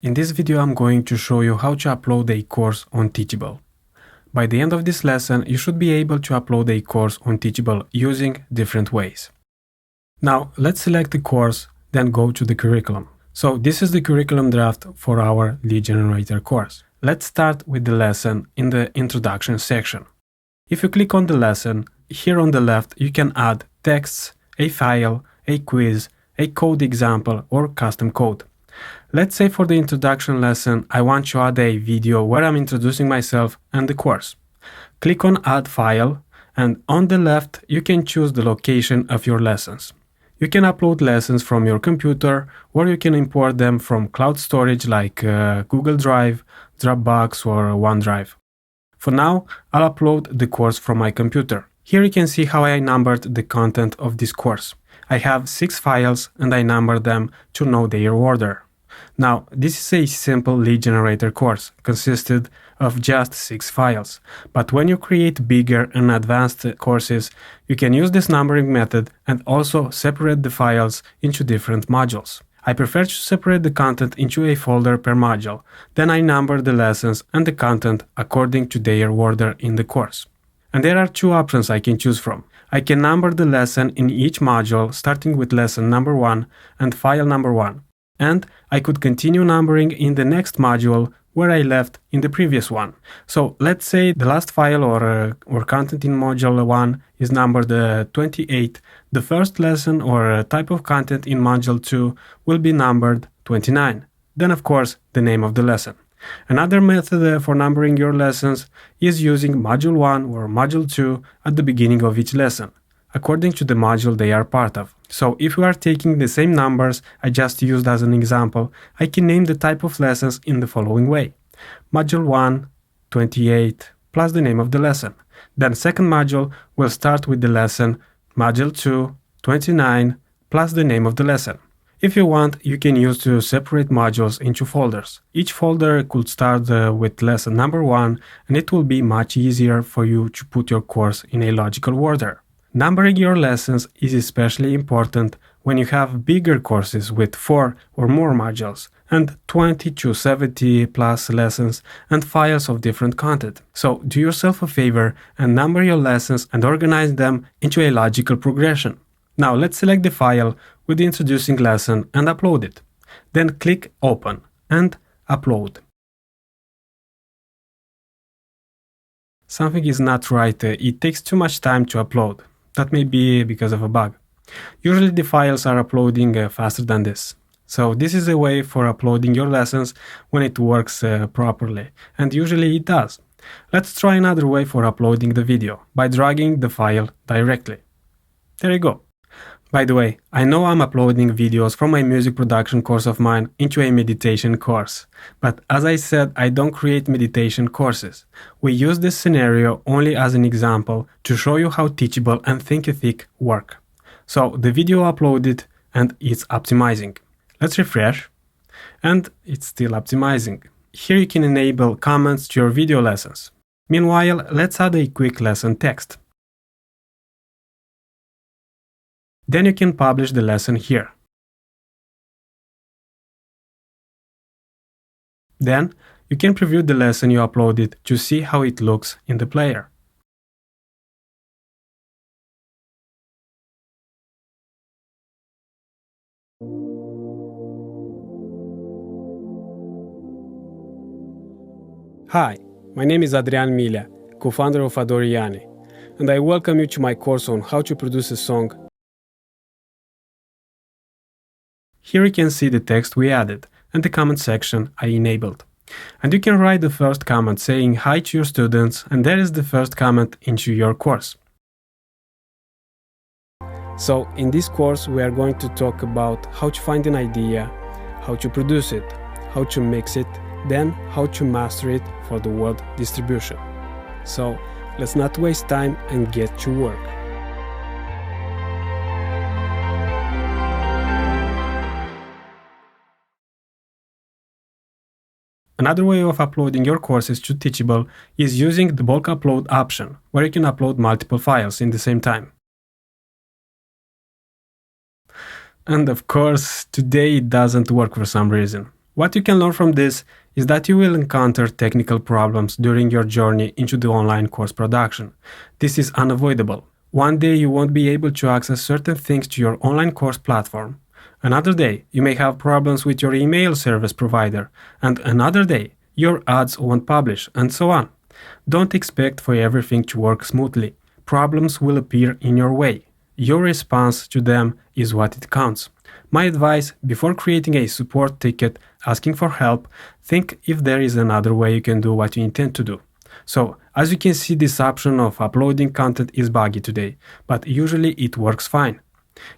In this video I'm going to show you how to upload a course on Teachable. By the end of this lesson, you should be able to upload a course on Teachable using different ways. Now let's select the course, then go to the curriculum. So this is the curriculum draft for our lead generator course. Let's start with the lesson in the introduction section. If you click on the lesson, here on the left you can add texts, a file, a quiz, a code example or custom code. Let's say for the introduction lesson I want to add a video where I'm introducing myself and the course. Click on Add File, and on the left you can choose the location of your lessons. You can upload lessons from your computer, or you can import them from cloud storage like Google Drive, Dropbox or OneDrive. For now, I'll upload the course from my computer. Here you can see how I numbered the content of this course. I have 6 files and I numbered them to know their order. Now, this is a simple lead generator course, consisted of just 6 files. But when you create bigger and advanced courses, you can use this numbering method and also separate the files into different modules. I prefer to separate the content into a folder per module. Then I number the lessons and the content according to their order in the course. And there are 2 options I can choose from. I can number the lesson in each module, starting with lesson number 1 and file number 1. And I could continue numbering in the next module where I left in the previous one. So let's say the last file or content in module 1 is numbered 28. The first lesson or type of content in module 2 will be numbered 29. Then of course the name of the lesson. Another method for numbering your lessons is using module 1 or module 2 at the beginning of each lesson, according to the module they are part of. So if we are taking the same numbers I just used as an example, I can name the type of lessons in the following way. Module 1, 28, plus the name of the lesson. Then second module will start with the lesson module 2, 29, plus the name of the lesson. If you want, you can use to separate modules into folders. Each folder could start with lesson number 1, and it will be much easier for you to put your course in a logical order. Numbering your lessons is especially important when you have bigger courses with 4 or more modules and 20 to 70 plus lessons and files of different content. So do yourself a favor and number your lessons and organize them into a logical progression. Now let's select the file with the introducing lesson and upload it. Then click Open and Upload. Something is not right, it takes too much time to upload. That may be because of a bug. Usually the files are uploading faster than this. So this is a way for uploading your lessons when it works properly, and usually it does. Let's try another way for uploading the video, by dragging the file directly. There you go. By the way, I know I'm uploading videos from a music production course of mine into a meditation course. But as I said, I don't create meditation courses. We use this scenario only as an example to show you how Teachable and Thinkific work. So the video uploaded and it's optimizing. Let's refresh. And it's still optimizing. Here you can enable comments to your video lessons. Meanwhile, let's add a quick lesson text. Then you can publish the lesson here. Then you can preview the lesson you uploaded to see how it looks in the player. Hi, my name is Adrian Milea, co-founder of Adoriani, and I welcome you to my course on how to produce a song. Here you can see the text we added and the comment section I enabled. And you can write the first comment saying hi to your students, and there is the first comment into your course. So in this course we are going to talk about how to find an idea, how to produce it, how to mix it, then how to master it for the world distribution. So let's not waste time and get to work. Another way of uploading your courses to Teachable is using the bulk upload option, where you can upload multiple files in the same time. And of course, today it doesn't work for some reason. What you can learn from this is that you will encounter technical problems during your journey into the online course production. This is unavoidable. One day you won't be able to access certain things to your online course platform. Another day you may have problems with your email service provider, and another day your ads won't publish, and so on. Don't expect for everything to work smoothly. Problems will appear in your way. Your response to them is what it counts. My advice, before creating a support ticket asking for help, think if there is another way you can do what you intend to do. So, as you can see, this option of uploading content is buggy today, but usually it works fine.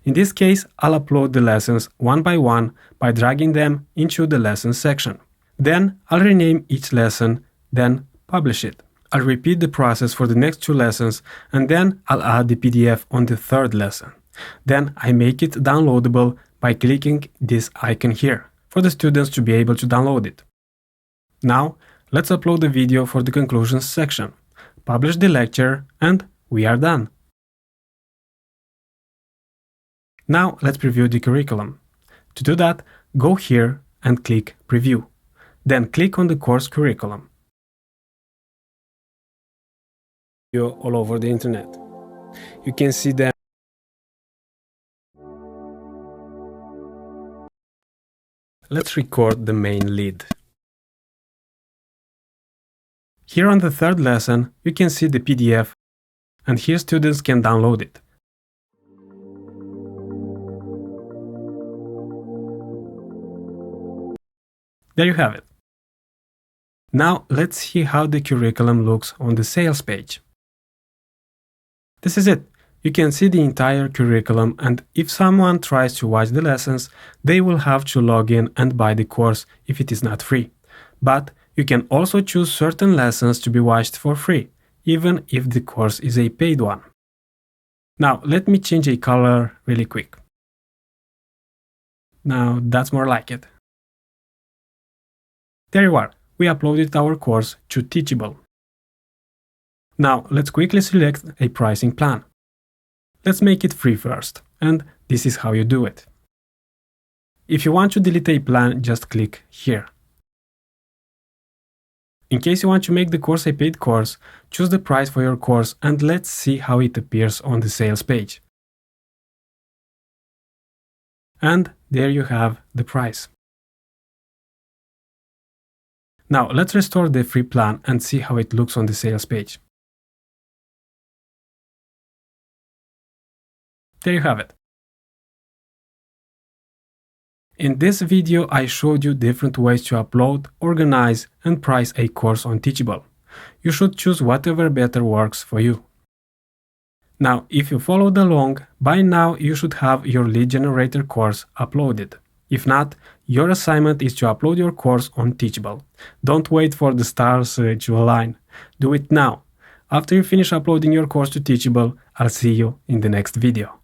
In this case, I'll upload the lessons one by one by dragging them into the lessons section. Then I'll rename each lesson, then publish it. I'll repeat the process for the next 2 lessons, and then I'll add the PDF on the 3rd lesson. Then I make it downloadable by clicking this icon here for the students to be able to download it. Now, let's upload the video for the conclusions section, publish the lecture, and we are done. Now let's preview the curriculum. To do that, go here and click Preview. Then click on the course curriculum. All over the internet. You can see them. Let's record the main lead. Here on the 3rd lesson, you can see the PDF, and here students can download it. There you have it. Now let's see how the curriculum looks on the sales page. This is it. You can see the entire curriculum, and if someone tries to watch the lessons, they will have to log in and buy the course if it is not free. But you can also choose certain lessons to be watched for free, even if the course is a paid one. Now let me change a color really quick. Now that's more like it. There you are. We uploaded our course to Teachable. Now let's quickly select a pricing plan. Let's make it free first, and this is how you do it. If you want to delete a plan, just click here. In case you want to make the course a paid course, choose the price for your course, and let's see how it appears on the sales page. And there you have the price. Now let's restore the free plan and see how it looks on the sales page. There you have it. In this video, I showed you different ways to upload, organize, and price a course on Teachable. You should choose whatever better works for you. Now, if you followed along, by now you should have your lead generator course uploaded. If not, your assignment is to upload your course on Teachable. Don't wait for the stars to align. Do it now. After you finish uploading your course to Teachable, I'll see you in the next video.